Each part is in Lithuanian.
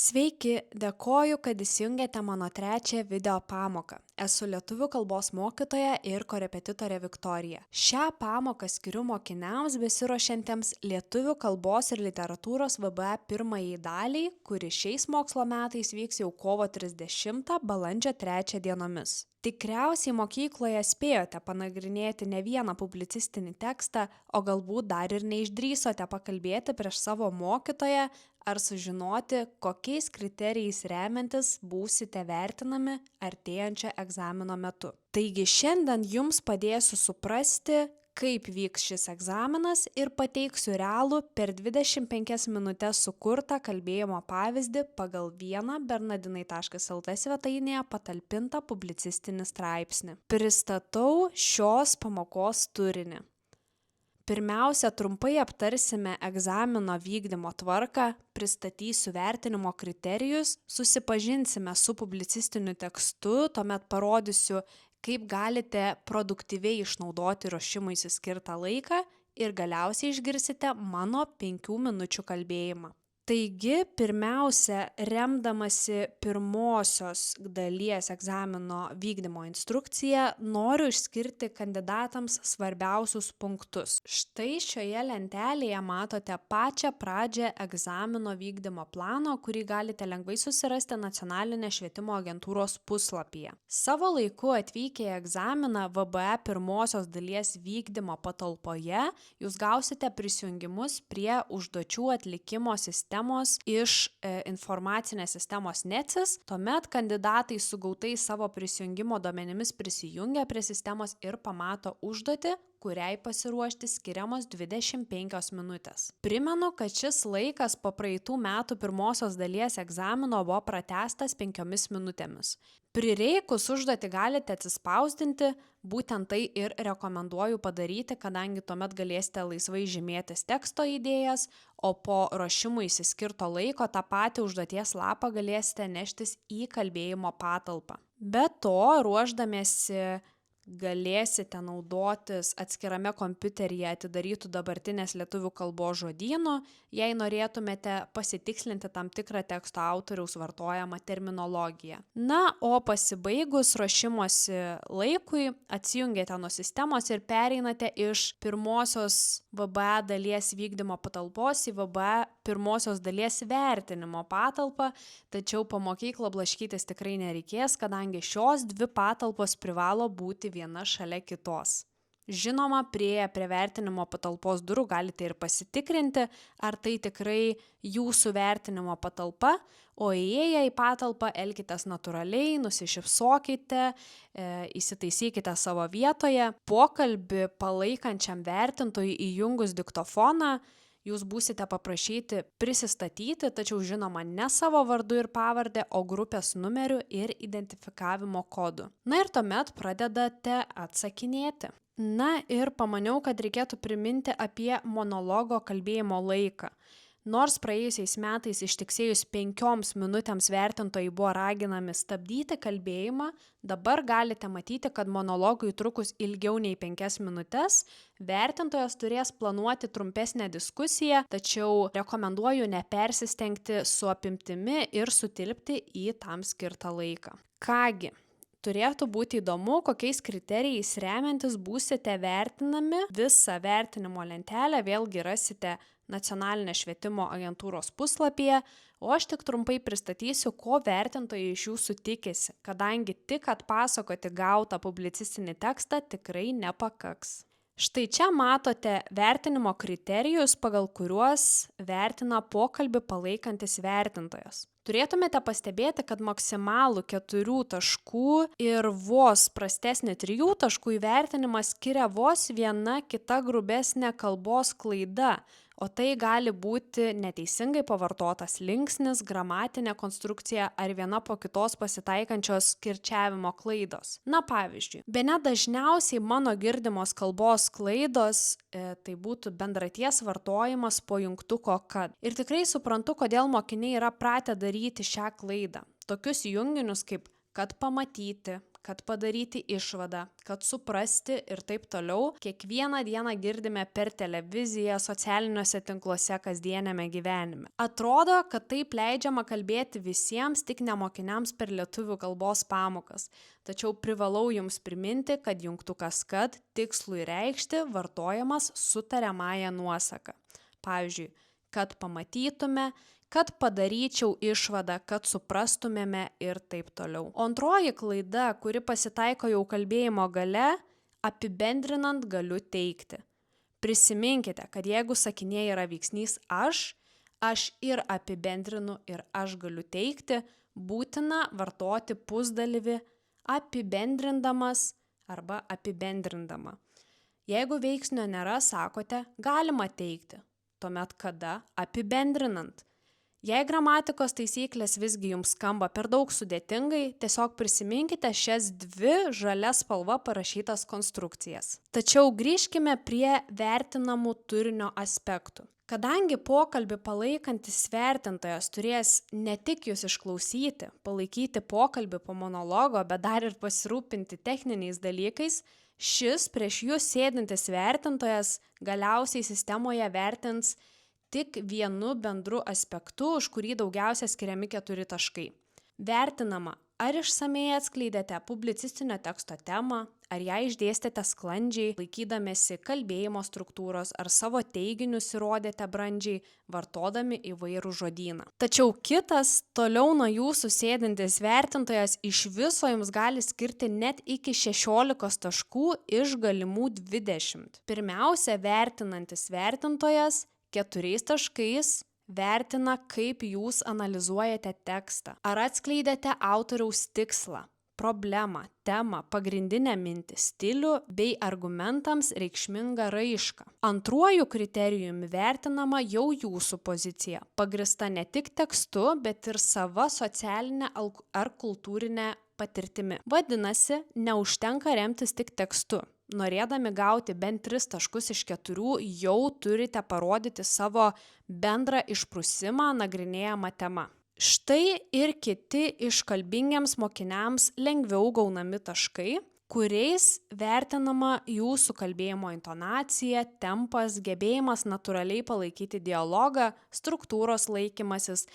Sveiki, dėkoju, kad įsijungėte mano trečią video pamoką. Esu lietuvių kalbos mokytoja ir korepetitorė Viktorija. Šią pamoką skiriu mokiniams besiruošiantiems lietuvių kalbos ir literatūros VBA pirmajai daliai, kuri šiais mokslo metais vyks jau kovo 30 balandžio 3 dienomis. Tikriausiai mokykloje spėjote panagrinėti ne vieną publicistinį tekstą, o galbūt dar ir neišdrįsote pakalbėti prieš savo mokytoją ar sužinoti, kokiais kriterijais remiantis būsite vertinami artėjančio egzamino metu. Taigi šiandien jums padėsiu suprasti, kaip vyks šis egzaminas ir pateiksiu realų per 25 minutes sukurtą kalbėjimo pavyzdį pagal vieną bernardinai.lt svetainėje patalpintą publicistinį straipsnį. Pristatau šios pamokos turinį. Pirmiausia, trumpai aptarsime egzamino vykdymo tvarką, pristatysiu vertinimo kriterijus, susipažinsime su publicistiniu tekstu, tuomet parodysiu, kaip galite produktyviai išnaudoti ruošimuisi skirtą laiką ir galiausiai išgirsite mano 5 minučių kalbėjimą. Taigi, pirmiausia, remdamasi pirmosios dalies egzamino vykdymo instrukciją, noriu išskirti kandidatams svarbiausius punktus. Štai šioje lentelėje matote pačią pradžią egzamino vykdymo plano, kurį galite lengvai susirasti Nacionalinės švietimo agentūros puslapyje. Savo laiku atvykę į egzaminą VBA pirmosios dalies vykdymo patalpoje, jūs gausite prisijungimus prie užduočių atlikimo sistemos iš informacinės sistemos NECIS, tuomet kandidatai su gautais savo prisijungimo duomenimis prisijungia prie sistemos ir pamato užduotį, kuriai pasiruošti skiriamos 25 minutės. Primenu, kad šis laikas po praeitų metų pirmosios dalies egzamino buvo pratęstas 5 minutėmis. Prireikus užduotį galite atsispausdinti, būtent tai ir rekomenduoju padaryti, kadangi tuomet galėsite laisvai žymėtis teksto idėjas, o po ruošimui skirto laiko tą patį užduoties lapą galėsite neštis į kalbėjimo patalpą. Be to, ruošdamiesi galėsite naudotis atskirame kompiuteryje atidarytų dabartinės lietuvių kalbos žodynu, jei norėtumėte pasitikslinti tam tikrą teksto autoriaus vartojamą terminologiją. Na, o pasibaigus ruošimosi laikui, atsijungiate nuo sistemos ir pereinate iš pirmosios VBA dalies vykdymo patalpos į VBA pirmosios dalies vertinimo patalpą, tačiau po mokyklą blaškytis tikrai nereikės, kadangi šios dvi patalpos privalo būti viena šalia kitos. Žinoma, prie vertinimo patalpos durų galite ir pasitikrinti, ar tai tikrai jūsų vertinimo patalpa, o įėję į patalpą elkitės natūraliai, nusišypsokite, įsitaisykite savo vietoje. Pokalbį palaikančiam vertintojui įjungus diktofoną, jūs būsite paprašyti prisistatyti, tačiau žinoma ne savo vardu ir pavardę, o grupės numeriu ir identifikavimo kodu. Na ir tuomet pradedate atsakinėti. Na ir pamaniau, kad reikėtų priminti apie monologo kalbėjimo laiką. Nors praėjusiais metais ištiksėjus 5 minutėms vertintojai buvo raginami stabdyti kalbėjimą, dabar galite matyti, kad monologui trukus ilgiau nei 5 minutes, vertintojas turės planuoti trumpesnę diskusiją, tačiau rekomenduoju nepersistengti su apimtimi ir sutilpti į tam skirtą laiką. Kągi, turėtų būti įdomu, kokiais kriterijais remiantis būsite vertinami. Visą vertinimo lentelę vėlgi rasite Nacionalinės švietimo agentūros puslapyje, o aš tik trumpai pristatysiu, ko vertintojai iš jūsų tikisi, kadangi tik atpasakoti gautą publicistinį tekstą tikrai nepakaks. Štai čia matote vertinimo kriterijus, pagal kuriuos vertina pokalbį palaikantis vertintojas. Turėtumėte pastebėti, kad maksimalų 4 taškų ir vos prastesnį 3 taškų įvertinimą skiria vos viena kita grubesnė kalbos klaida, o tai gali būti neteisingai pavartotas linksnis, gramatinė konstrukcija ar viena po kitos pasitaikančios kirčiavimo klaidos. Na pavyzdžiui, bene dažniausiai mano girdimos kalbos klaidos tai būtų bendraties vartojimas po jungtuko kad. Ir tikrai suprantu, kodėl mokiniai yra pratę daryti šią klaidą. Tokius junginius kaip kad pamatyti, kad padaryti išvadą, kad suprasti ir taip toliau, kiekvieną dieną girdime per televiziją, socialiniuose tinkluose, kasdieniame gyvenime. Atrodo, kad taip leidžiama kalbėti visiems, tik ne mokiniams per lietuvių kalbos pamokas. Tačiau privalau jums priminti, kad jungtukas kad tikslui reikšti vartojamas su tariamąja nuosaka. Pavyzdžiui, kad pamatytume, kad padaryčiau išvadą, kad suprastumėme ir taip toliau. O antroji klaida, kuri pasitaiko jau kalbėjimo gale, apibendrinant galiu teigti. Prisiminkite, kad jeigu sakinėje yra veiksnys aš ir apibendrinu ir aš galiu teigti, būtina vartoti pusdalyvį apibendrindamas arba apibendrindama. Jeigu veiksnio nėra, sakote, galima teigti. Tuomet kada apibendrinant. Jei gramatikos taisyklės visgi jums skamba per daug sudėtingai, tiesiog prisiminkite šias dvi žalia spalva parašytas konstrukcijas. Tačiau grįžkime prie vertinamų turinio aspektų. Kadangi pokalbį palaikantis vertintojas turės ne tik jūs išklausyti, palaikyti pokalbį po monologo, bet dar ir pasirūpinti techniniais dalykais, šis prieš jūs sėdintis vertintojas galiausiai sistemoje vertins tik vienu bendru aspektu, už kurį daugiausia skiriami 4 taškai. Vertinama, ar išsamiai atskleidėte publicistinio teksto temą, ar ją išdėstėte sklandžiai, laikydamėsi kalbėjimo struktūros, ar savo teiginius įrodėte brandžiai, vartodami įvairų žodyną. Tačiau kitas, toliau nuo jūsų sėdintis vertintojas iš viso jums gali skirti net iki 16 taškų iš galimų 20. Pirmiausia, vertinantis vertintojas 4 taškais vertina, kaip jūs analizuojate tekstą. Ar atskleidėte autoriaus tikslą, problemą, temą, pagrindinę mintį, stilių bei argumentams reikšmingą raišką. Antruoju kriterijumi vertinama jau jūsų pozicija, pagrįsta ne tik tekstu, bet ir sava socialinė ar kultūrinė patirtimi. Vadinasi, neužtenka remtis tik tekstu. Norėdami gauti bent 3 taškus iš 4, jau turite parodyti savo bendrą išprusimą nagrinėjamą temą. Štai ir kiti iškalbingiems mokiniams lengviau gaunami taškai, kuriais vertinama jūsų kalbėjimo intonacija, tempas, gebėjimas natūraliai palaikyti dialogą, struktūros laikymasis,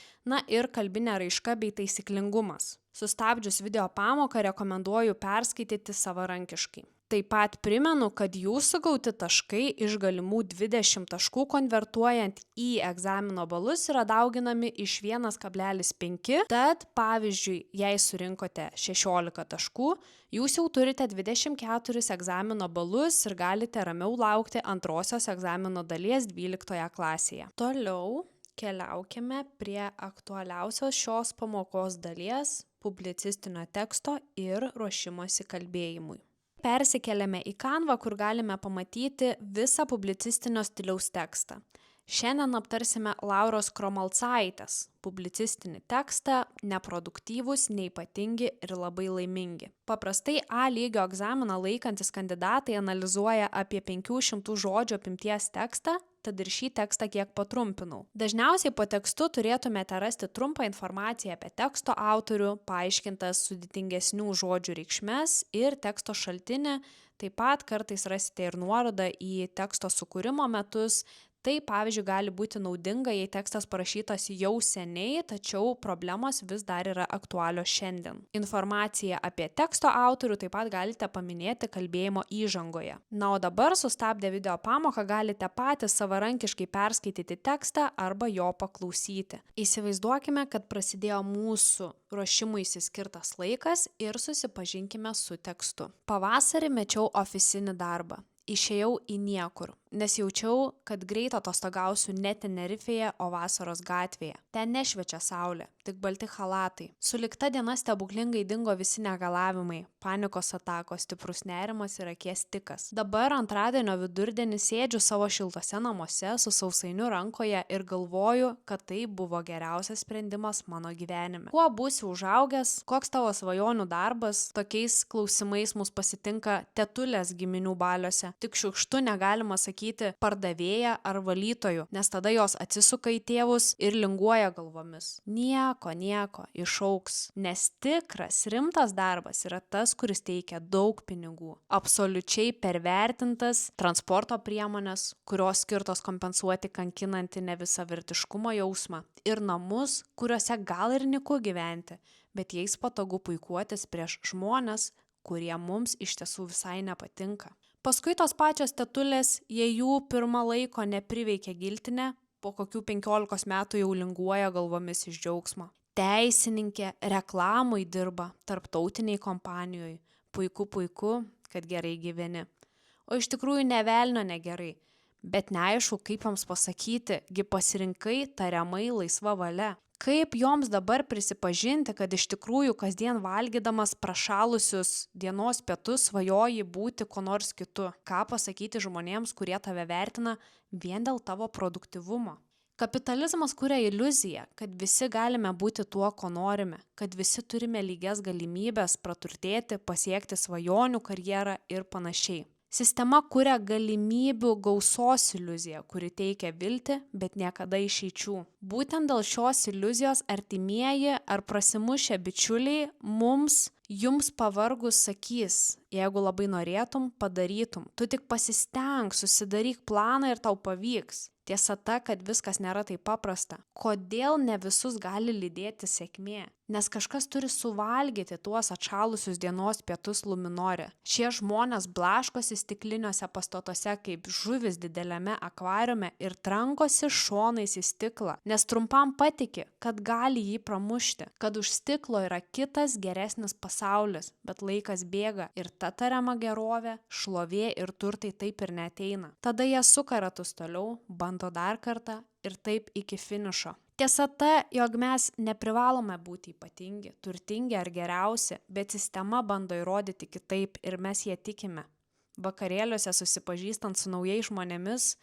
ir kalbinė raiška bei taisyklingumas. Sustabdžius video pamoką rekomenduoju perskaityti savarankiškai. Taip pat primenu, kad jūsų gauti taškai iš galimų 20 taškų konvertuojant į egzamino balus yra dauginami iš 1,5, tad pavyzdžiui, jei surinkote 16 taškų, jūs jau turite 24 egzamino balus ir galite ramiau laukti antrosios egzamino dalies 12 klasėje. Toliau keliaukime prie aktualiausios šios pamokos dalies – publicistinio teksto ir ruošimosi kalbėjimui. Persikeliame į Canvą, kur galime pamatyti visą publicistinio stiliaus tekstą. Šiandien aptarsime Lauros Kromalcaitės publicistinį tekstą, neproduktyvūs, neypatingi ir labai laimingi. Paprastai A lygio egzaminą laikantis kandidatai analizuoja apie 500 žodžių apimties tekstą, tad ir šį tekstą kiek patrumpinau. Dažniausiai po tekstu turėtumėte rasti trumpą informaciją apie teksto autorių, paaiškintas sudėtingesnių žodžių reikšmes ir teksto šaltinį, taip pat kartais rasite ir nuorodą į teksto sukūrimo metus. Tai, pavyzdžiui, gali būti naudinga, jei tekstas parašytas jau seniai, tačiau problemos vis dar yra aktualios šiandien. Informaciją apie teksto autorių taip pat galite paminėti kalbėjimo įžangoje. O dabar sustabdę video pamoką galite patys savarankiškai perskaityti tekstą arba jo paklausyti. Įsivaizduokime, kad prasidėjo mūsų ruošimuisi skirtas laikas ir susipažinkime su tekstu. Pavasarį mečiau ofisinį darbą. Išėjau į niekur, nes jaučiau, kad greit atostogausiu ne Tenerifėje, o vasaros gatvėje. Ten nešviečia saulė, tik balti chalatai. Sulikta diena stebuklingai dingo visi negalavimai, panikos atakos, stiprus nerimas ir akies tikas. Dabar antradienio vidurdienį sėdžiu savo šiltose namuose su sausainiu rankoje ir galvoju, kad tai buvo geriausias sprendimas mano gyvenime. Kuo būsi užaugęs, koks tavo svajonių darbas, tokiais klausimais mus pasitinka tetulės giminių baliuose. Tik šiukštu negalima sakyti pasakyti pardavėja ar valytoju, nes tada jos atsisuka į tėvus ir linguoja galvomis. Nieko, išaugs. Nes tikras, rimtas darbas yra tas, kuris teikia daug pinigų. Absoliučiai pervertintas transporto priemonės, kurios skirtos kompensuoti kankinantį nevisavertiškumo jausmą. Ir namus, kuriuose gal ir nyku gyventi, bet jais patogu puikuotis prieš žmones, kurie mums iš tiesų visai nepatinka. Paskui tos pačios tetulės, jei jų pirmą laiko nepriveikė giltinė, po kokių 15 metų jau linguoja galvomis iš džiaugsmo. Teisininkė reklamui dirba tarptautiniai kompanijoje. Puiku, kad gerai gyveni. O iš tikrųjų ne velnio negerai. Bet neaišku, kaip joms pasakyti, gi pasirinkai tariamai laisva valia. Kaip joms dabar prisipažinti, kad iš tikrųjų kasdien valgydamas prašalusius dienos pietus svajoji būti ko nors kitu? Ką pasakyti žmonėms, kurie tave vertina vien dėl tavo produktyvumo? Kapitalizmas kuria iliuziją, kad visi galime būti tuo, ko norime, kad visi turime lygias galimybės praturtėti, pasiekti svajonių karjerą ir panašiai. Sistema kuria galimybių gausos iliuziją, kuri teikia viltį, bet niekada išeičių. Būtent dėl šios iliuzijos artimieji ar prasimušę bičiuliai jums pavargus sakys, jeigu labai norėtum, padarytum. Tu tik pasistenk, susidaryk planą ir tau pavyks. Tiesa ta, kad viskas nėra taip paprasta. Kodėl ne visus gali lydėti sėkmė? Nes kažkas turi suvalgyti tuos atšalusius dienos pietus Luminore. Šie žmonės blaškosi stikliniuose pastatuose kaip žuvis dideliame akvariume ir trankosi šonais į stiklą, nes trumpam patiki, kad gali jį pramušti, kad už stiklo yra kitas geresnis pasaulis, bet laikas bėga ir ta tariama gerovė, šlovė ir turtai taip ir neateina. Tada jie suka ratus toliau, bando dar kartą ir taip iki finišo. Tiesa ta, jog mes neprivalome būti ypatingi, turtingi ar geriausi, bet sistema bando įrodyti kitaip ir mes ją tikime. Vakarėliuose susipažįstant su naujais žmonėmis,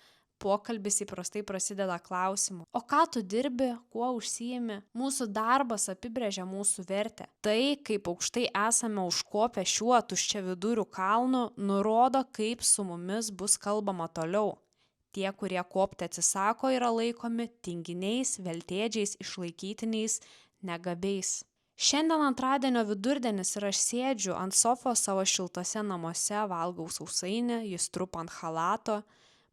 pokalbis įprastai prasideda klausimu: o ką tu dirbi, kuo užsiimi? Mūsų darbas apibrėžia mūsų vertę. Tai, kaip aukštai esame užkopę šiuo tuščiaviduriu kalnu, nurodo, kaip su mumis bus kalbama toliau. Tie, kurie kopti atsisako, yra laikomi tinginiais, veltėdžiais, išlaikytiniais, negabiais. Šiandien antradienio vidurdienis ir aš sėdžiu ant sofos savo šiltose namuose, valgau sausainį, jis trupa ant chalato.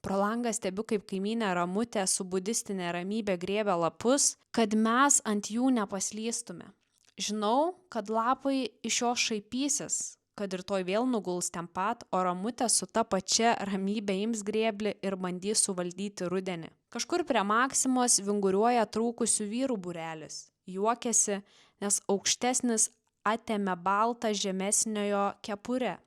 Pro langą stebiu, kaip kaimynė Ramutė su budistinė ramybė griebia lapus, kad mes ant jų nepaslystume. Žinau, kad lapai iš jo šaipysis, kad rytoj vėl nuguls ten pat, o Ramutė su ta pačia ramybė ims grėblį ir bandys suvaldyti rudenį. Kažkur prie Maksimos vinguriuoja trūkusių vyrų būrelis. Juokiasi, nes aukštesnis atėmė baltą žemesniojo kepurę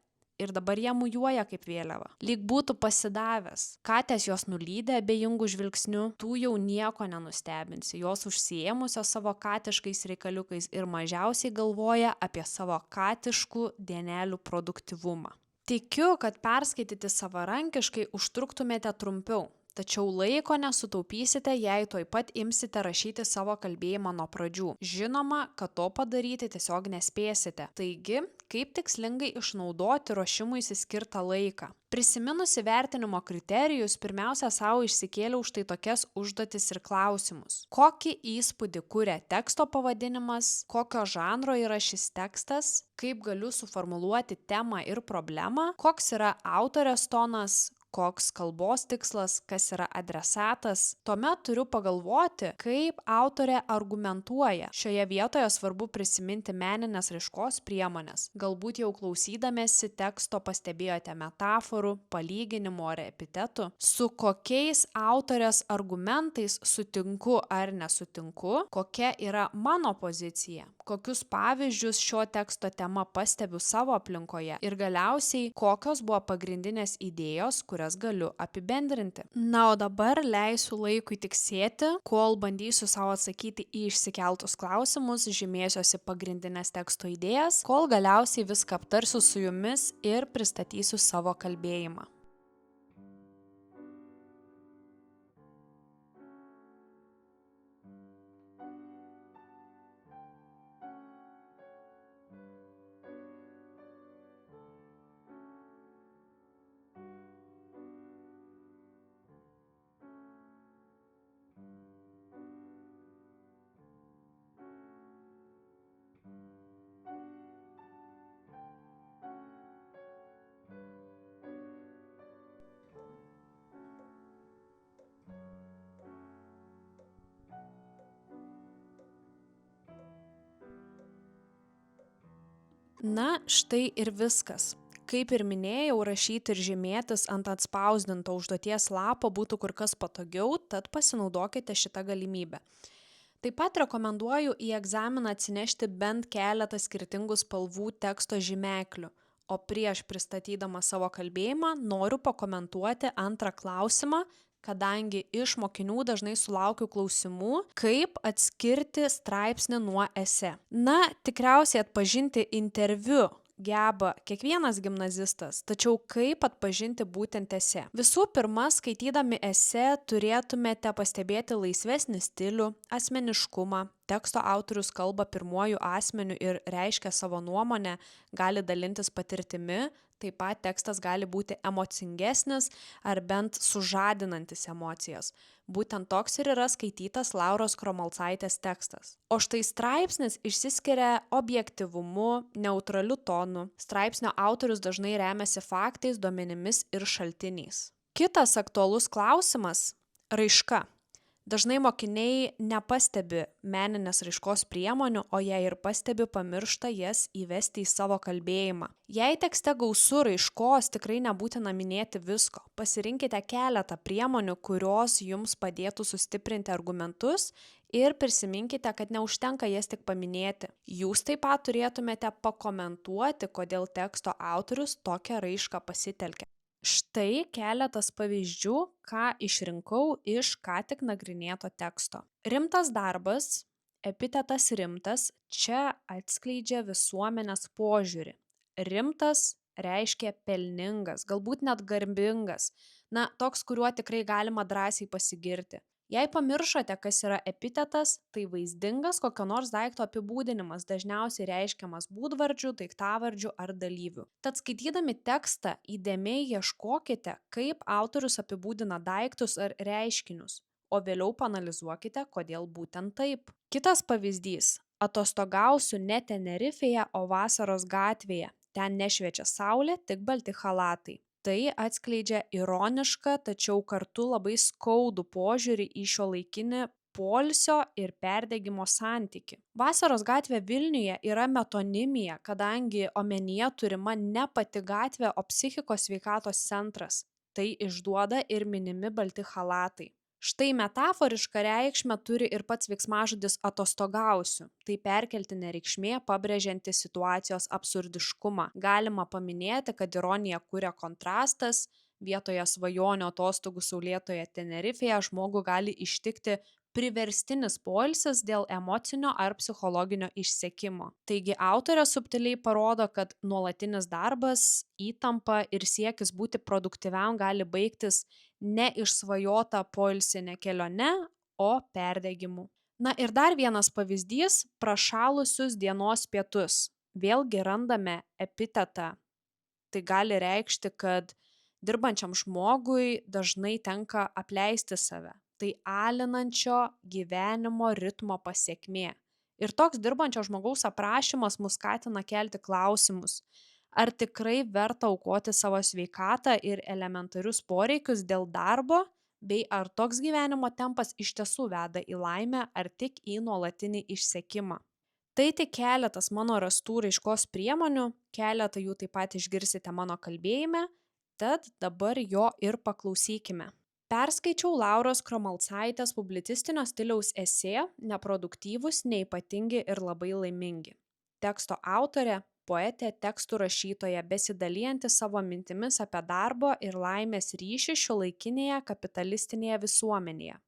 ir dabar jie mujuoja kaip vėliava. Lyg būtų pasidavęs. Katės jos nulydė abejingų žvilgsnių, tų jau nieko nenustebinsi. Jos užsiėmusios savo katiškais reikaliukais ir mažiausiai galvoja apie savo katiškų dienelių produktyvumą. Tikiu, kad perskaityti savarankiškai užtruktumėte trumpiau. Tačiau laiko nesutaupysite, jei tuoj pat imsite rašyti savo kalbėjimą nuo pradžių. Žinoma, kad to padaryti tiesiog nespėsite. Taigi, kaip tikslingai išnaudoti ruošimuisi skirtą laiką? Prisiminusi vertinimo kriterijus, pirmiausia savo išsikėliau štai tokias užduotis ir klausimus. Kokį įspūdį kuria teksto pavadinimas, kokio žanro yra šis tekstas, kaip galiu suformuluoti temą ir problemą, koks yra autorės tonas, koks kalbos tikslas, kas yra adresatas. Tuomet turiu pagalvoti, kaip autorė argumentuoja. Šioje vietoje svarbu prisiminti meninės raiškos priemonės. Galbūt jau klausydamėsi teksto pastebėjote metaforų, palyginimų ar epitetų. Su kokiais autorės argumentais sutinku ar nesutinku, kokia yra mano pozicija, kokius pavyzdžius šio teksto tema pastebiu savo aplinkoje ir galiausiai kokios buvo pagrindinės idėjos, kurias galiu apibendrinti. Na, o dabar leisiu laikui tiksėti, kol bandysiu savo atsakyti į išsikeltus klausimus, žymėsiuosi pagrindinės teksto idėjas, kol galiausiai viską aptarsiu su jumis ir pristatysiu savo kalbėjimą. Na, štai ir viskas. Kaip ir minėjau, rašyti ir žymėtis ant atspausdinto užduoties lapo būtų kur kas patogiau, tad pasinaudokite šitą galimybę. Taip pat rekomenduoju į egzaminą atsinešti bent keletą skirtingų spalvų teksto žymeklių. O prieš pristatydama savo kalbėjimą noriu pakomentuoti antrą klausimą, kadangi iš mokinių dažnai sulaukiu klausimų, kaip atskirti straipsnį nuo esė. Na, tikriausiai atpažinti interviu geba kiekvienas gimnazistas, tačiau kaip atpažinti būtent esė? Visų pirma, skaitydami esė turėtumėte pastebėti laisvesnį stilių, asmeniškumą. Teksto autorius kalba pirmuoju asmeniu ir reiškia savo nuomonę, gali dalintis patirtimi, taip pat tekstas gali būti emocingesnis ar bent sužadinantis emocijas. Būtent toks ir yra skaitytas Lauros Kromalcaitės tekstas. O štai straipsnis išsiskiria objektyvumu, neutraliu tonu. Straipsnio autorius dažnai remiasi faktais, duomenimis ir šaltiniais. Kitas aktualus klausimas – raiška. Dažnai mokiniai nepastebi meninės raiškos priemonių, o jei ir pastebi, pamiršta jas įvesti į savo kalbėjimą. Jei tekste gausu raiškos, tikrai nebūtina minėti visko. Pasirinkite keletą priemonių, kurios jums padėtų sustiprinti argumentus ir prisiminkite, kad neužtenka jas tik paminėti. Jūs taip pat turėtumėte pakomentuoti, kodėl teksto autorius tokią raišką pasitelkia. Štai keletas pavyzdžių, ką išrinkau iš ką tik nagrinėto teksto. Rimtas darbas, epitetas rimtas, čia atskleidžia visuomenės požiūrį. Rimtas reiškia pelningas, galbūt net garbingas. Na, toks, kuriuo tikrai galima drąsiai pasigirti. Jei pamiršote, kas yra epitetas, tai vaizdingas kokio nors daikto apibūdinimas, dažniausiai reiškiamas būdvardžių, daiktavardžių ar dalyvių. Tad skaitydami tekstą įdėmiai ieškokite, kaip autorius apibūdina daiktus ar reiškinius, o vėliau paanalizuokite, kodėl būtent taip. Kitas pavyzdys – atostogausiu ne Tenerifėje, o vasaros gatvėje. Ten nešviečia saulė, tik balti chalatai. Tai atskleidžia ironišką, tačiau kartu labai skaudų požiūrį į šiuolaikinį poilsio ir perdegimo santykį. Vasaros gatvė Vilniuje yra metonimija, kadangi omenyje turima ne pati gatvė, o psichikos sveikatos centras. Tai išduoda ir minimi balti chalatai. Štai metaforišką reikšmę turi ir pats veiksmažodis atostogausiu. Tai perkeltinė reikšmė, pabrėžianti situacijos absurdiškumą. Galima paminėti, kad ironiją kuria kontrastas. Vietoje svajonių atostogų saulėtoje Tenerifėje žmogų gali ištikti priverstinis poilsis dėl emocinio ar psichologinio išsekimo. Taigi autorė subtiliai parodo, kad nuolatinis darbas, įtampa ir siekis būti produktyviam gali baigtis ne išsvajota poilsinė kelione, o perdegimu. Na ir dar vienas pavyzdys – prašalusius dienos pietus. Vėlgi randame epitetą. Tai gali reikšti, kad dirbančiam žmogui dažnai tenka apleisti save. Tai alinančio gyvenimo ritmo pasekmė. Ir toks dirbančio žmogaus aprašymas mus skatina kelti klausimus. Ar tikrai verta aukoti savo sveikatą ir elementarius poreikius dėl darbo, bei ar toks gyvenimo tempas iš tiesų veda į laimę ar tik į nuolatinį išsekimą. Tai tik keletas mano rastų raiškos priemonių, keletą jų taip pat išgirsite mano kalbėjime, tad dabar jo ir paklausykime. Perskaičiau Lauros Kromalcaitės publicistinio stiliaus esė Neproduktyvūs, neypatingi ir labai laimingi. Teksto autorė – poetė, tekstų rašytoja, besidalijanti savo mintimis apie darbo ir laimės ryšį šiuolaikinėje kapitalistinėje visuomenėje.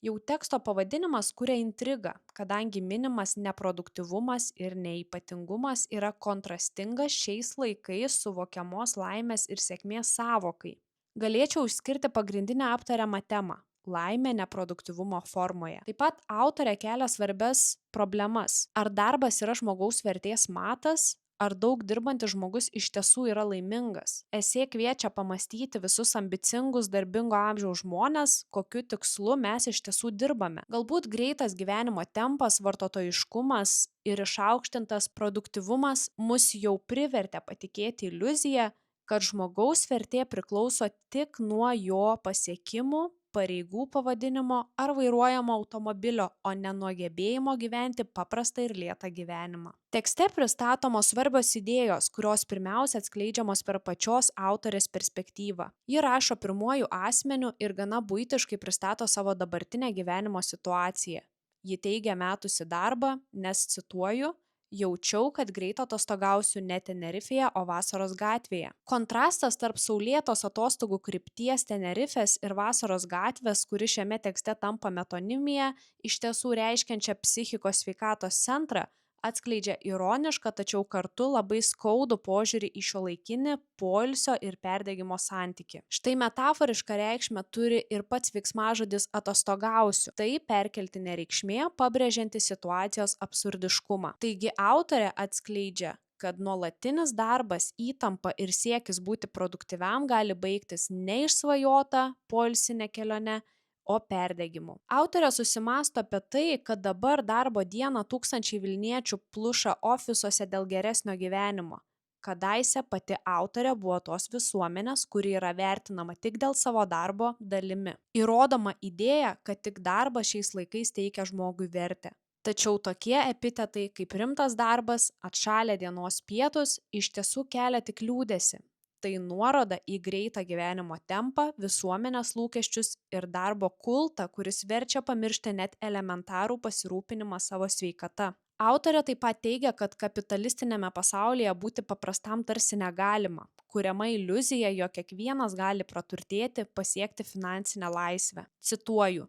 Jau teksto pavadinimas kuria intrigą, kadangi minimas neproduktyvumas ir neypatingumas yra kontrastingas šiais laikais suvokiamos laimės ir sėkmės sąvokai. Galėčiau išskirti pagrindinę aptariamą temą – laimė neproduktyvumo formoje. Taip pat autorė kelia svarbias problemas. Ar darbas yra žmogaus vertės matas? Ar daug dirbantis žmogus iš tiesų yra laimingas? Esė kviečia pamastyti visus ambicingus darbingo amžiaus žmones, kokiu tikslu mes iš tiesų dirbame. Galbūt greitas gyvenimo tempas, vartotojiškumas ir išaukštintas produktyvumas mus jau privertė patikėti iliuziją, kad žmogaus vertė priklauso tik nuo jo pasiekimų, pareigų pavadinimo ar vairuojamo automobilio, o ne nuo gebėjimo gyventi paprastą ir lėtą gyvenimą. Tekste pristatomos svarbios idėjos, kurios pirmiausia atskleidžiamos per pačios autorės perspektyvą. Ji rašo pirmuoju asmeniu ir gana buitiškai pristato savo dabartinę gyvenimo situaciją. Ji teigia metusi darbą, nes, cituoju, jaučiau, kad greit atostogausiu ne Tenerifėje, o vasaros gatvėje. Kontrastas tarp saulėtos atostogų krypties Tenerifės ir vasaros gatvės, kuri šiame tekste tampa metonimija, iš tiesų reiškiančia psichikos sveikatos centrą, atskleidžia ironišką, tačiau kartu labai skaudų požiūrį į šiuolaikinį poilsio ir perdegimo santykį. Štai metaforišką reikšmę turi ir pats veiksmažodis atostogausiu. Tai perkeltinė reikšmė, pabrėžianti situacijos absurdiškumą. Taigi autorė atskleidžia, kad nuolatinis darbas, įtampa ir siekis būti produktyviam gali baigtis ne išsvajota poilsinė kelionė, o perdegimu. Autorė susimąsto apie tai, kad dabar darbo dieną tūkstančiai vilniečių pluša ofisuose dėl geresnio gyvenimo. Kadaise pati autorė buvo tos visuomenės, kuri yra vertinama tik dėl savo darbo dalimi. Įrodoma idėja, kad tik darbas šiais laikais teikia žmogui vertę. Tačiau tokie epitetai kaip rimtas darbas, atšalę dienos pietus iš tiesų kelia tik liūdesį. Tai nuoroda į greitą gyvenimo tempą, visuomenės lūkesčius ir darbo kultą, kuris verčia pamiršti net elementarų pasirūpinimą savo sveikata. Autorė taip pat teigia, kad kapitalistinėme pasaulyje būti paprastam tarsi negalima, kuriama iliuzija, jog kiekvienas gali praturtėti, pasiekti finansinę laisvę. Cituoju,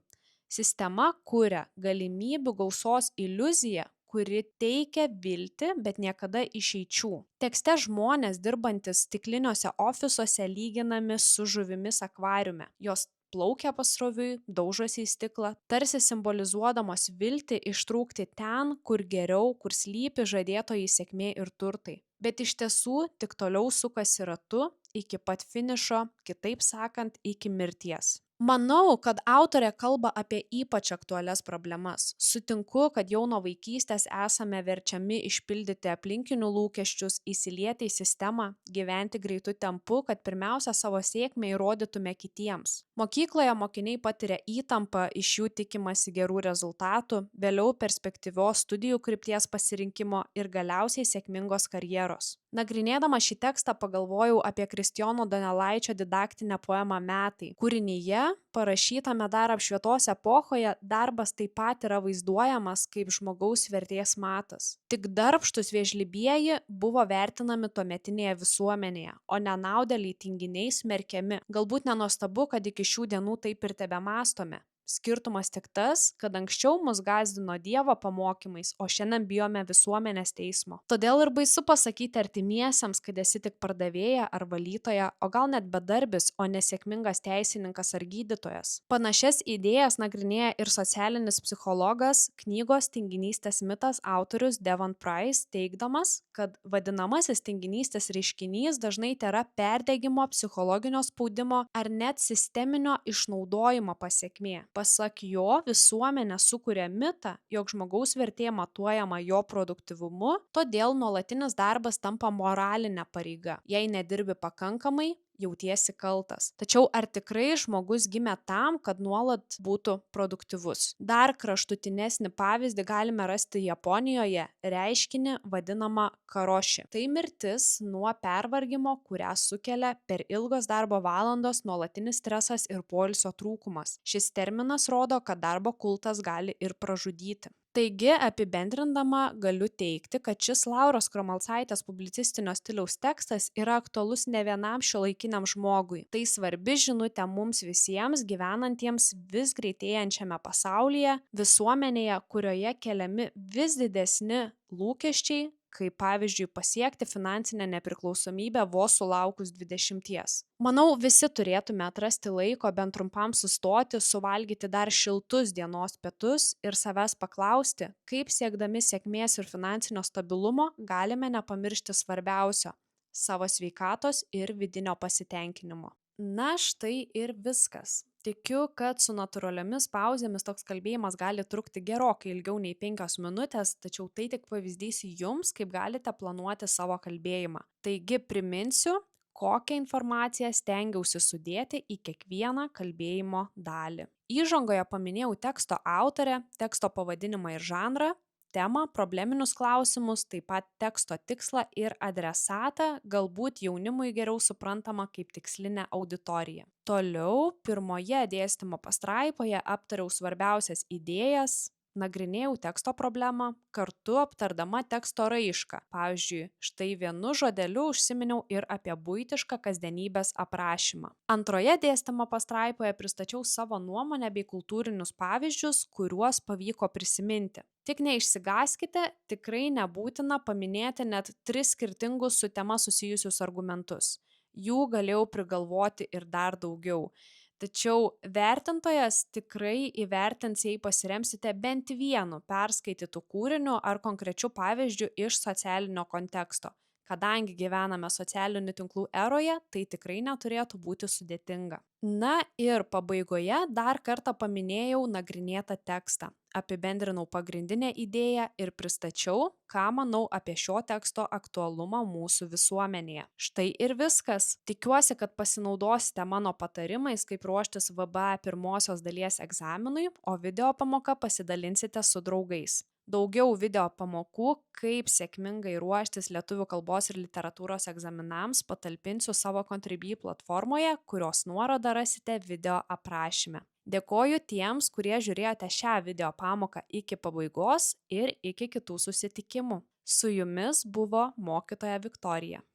sistema kuria galimybių gausos iliuziją, kuri teikia viltį, bet niekada išeičių. Tekste žmonės dirbantys stikliniuose ofisuose lyginami su žuvimis akvariume. Jos plaukia pasroviui, daužosi į stiklą, tarsi simbolizuodamos viltį ištrūkti ten, kur geriau, kur slypi žadėtoji sėkmė ir turtai. Bet iš tiesų tik toliau sukasi ratu iki pat finišo, kitaip sakant, iki mirties. Manau, kad autorė kalba apie ypač aktualias problemas. Sutinku, kad jau nuo vaikystės esame verčiami išpildyti aplinkinių lūkesčius, įsilieti į sistemą, gyventi greitu tempu, kad pirmiausia savo sėkmę įrodytume kitiems. Mokykloje mokiniai patiria įtampą, iš jų tikimasi gerų rezultatų, vėliau perspektyvios studijų krypties pasirinkimo ir galiausiai sėkmingos karjeros. Nagrinėdama šį tekstą pagalvojau apie Kristijono Donelaičio didaktinę poemą Metai. Kūrinyje, parašytame dar apšvietos epochoje, darbas taip pat yra vaizduojamas kaip žmogaus vertės matas. Tik darbštūs vėžlybieji buvo vertinami tuometinėje visuomenėje, o nenaudėliai tinginiai smerkiami. Galbūt nenuostabu, kad iki šių dienų taip ir tebemąstome. Skirtumas tik tas, kad anksčiau mus gąsdino Dievo pamokymais, o šiandien bijome visuomenės teismo. Todėl ir baisu pasakyti artimiesiems, kad esi tik pardavėja ar valytoja, o gal net bedarbis, o nesėkmingas teisininkas ar gydytojas. Panašias idėjas nagrinėja ir socialinis psichologas, knygos Tinginystės mitas autorius Devon Price, teigdamas, kad vadinamasis tinginystės reiškinys dažnai tėra perdegimo, psichologinio spaudimo ar net sisteminio išnaudojimo pasekmė. Pasak jo, visuomenė sukuria mitą, jog žmogaus vertė matuojama jo produktyvumu, todėl nuolatinis darbas tampa moralinė pareiga. Jei nedirbi pakankamai, jautiesi kaltas. Tačiau ar tikrai žmogus gimė tam, kad nuolat būtų produktyvus? Dar kraštutinesnį pavyzdį galime rasti Japonijoje, reiškinį vadinamą karoši. Tai mirtis nuo pervargimo, kurią sukelia per ilgos darbo valandos, nuolatinis stresas ir poilsio trūkumas. Šis terminas rodo, kad darbo kultas gali ir pražudyti. Taigi, apibendrindama, galiu teigti, kad šis Lauros Kromalcaitės publicistinio stiliaus tekstas yra aktualus ne vienam šiuolaikiniam žmogui. Tai svarbi žinutė mums visiems gyvenantiems vis greitėjančiame pasaulyje, visuomenėje, kurioje keliami vis didesni lūkesčiai, kaip pavyzdžiui pasiekti finansinę nepriklausomybę vos sulaukus 20. Manau, visi turėtume atrasti laiko bent trumpam sustoti, suvalgyti dar šiltus dienos pietus ir savęs paklausti, kaip siekdami sėkmės ir finansinio stabilumo galime nepamiršti svarbiausio - savo sveikatos ir vidinio pasitenkinimo. Na štai ir viskas. Tikiu, kad su natūraliomis pauzėmis toks kalbėjimas gali trukti gerokai ilgiau nei 5 minutės, tačiau tai tik pavyzdys jums, kaip galite planuoti savo kalbėjimą. Taigi priminsiu, kokią informaciją stengiausi sudėti į kiekvieną kalbėjimo dalį. Įžangoje paminėjau teksto autorę, teksto pavadinimą ir žanrą, temą, probleminius klausimus, taip pat teksto tikslą ir adresatą, galbūt jaunimui geriau suprantama kaip tikslinė auditorija. Toliau, pirmoje dėstymo pastraipoje aptariau svarbiausias idėjas, nagrinėjau teksto problemą, kartu aptardama teksto raišką. Pavyzdžiui, štai vienu žodeliu užsiminiau ir apie buitišką kasdienybės aprašymą. Antroje dėstymo pastraipoje pristačiau savo nuomonę bei kultūrinius pavyzdžius, kuriuos pavyko prisiminti. Tik neišsigąskite, tikrai nebūtina paminėti net 3 skirtingus su tema susijusius argumentus. Jų galėjau prigalvoti ir dar daugiau. Tačiau vertintojas tikrai įvertins, jei pasiremsite bent vienu perskaitytu kūriniu ar konkrečiu pavyzdžiu iš socialinio konteksto. Kadangi gyvename socialinių tinklų eroje, tai tikrai neturėtų būti sudėtinga. Na ir pabaigoje dar kartą paminėjau nagrinėtą tekstą, apibendrinau pagrindinę idėją ir pristačiau, ką manau apie šio teksto aktualumą mūsų visuomenėje. Štai ir viskas. Tikiuosi, kad pasinaudosite mano patarimais, kaip ruoštis VBA pirmosios dalies egzaminui, o video pamoką pasidalinsite su draugais. Daugiau video pamokų, kaip sėkmingai ruoštis lietuvių kalbos ir literatūros egzaminams, patalpinsiu savo Contribui platformoje, kurios nuorodą rasite video aprašyme. Dėkoju tiems, kurie žiūrėjote šią video pamoką iki pabaigos ir iki kitų susitikimų. Su jumis buvo mokytoja Viktorija.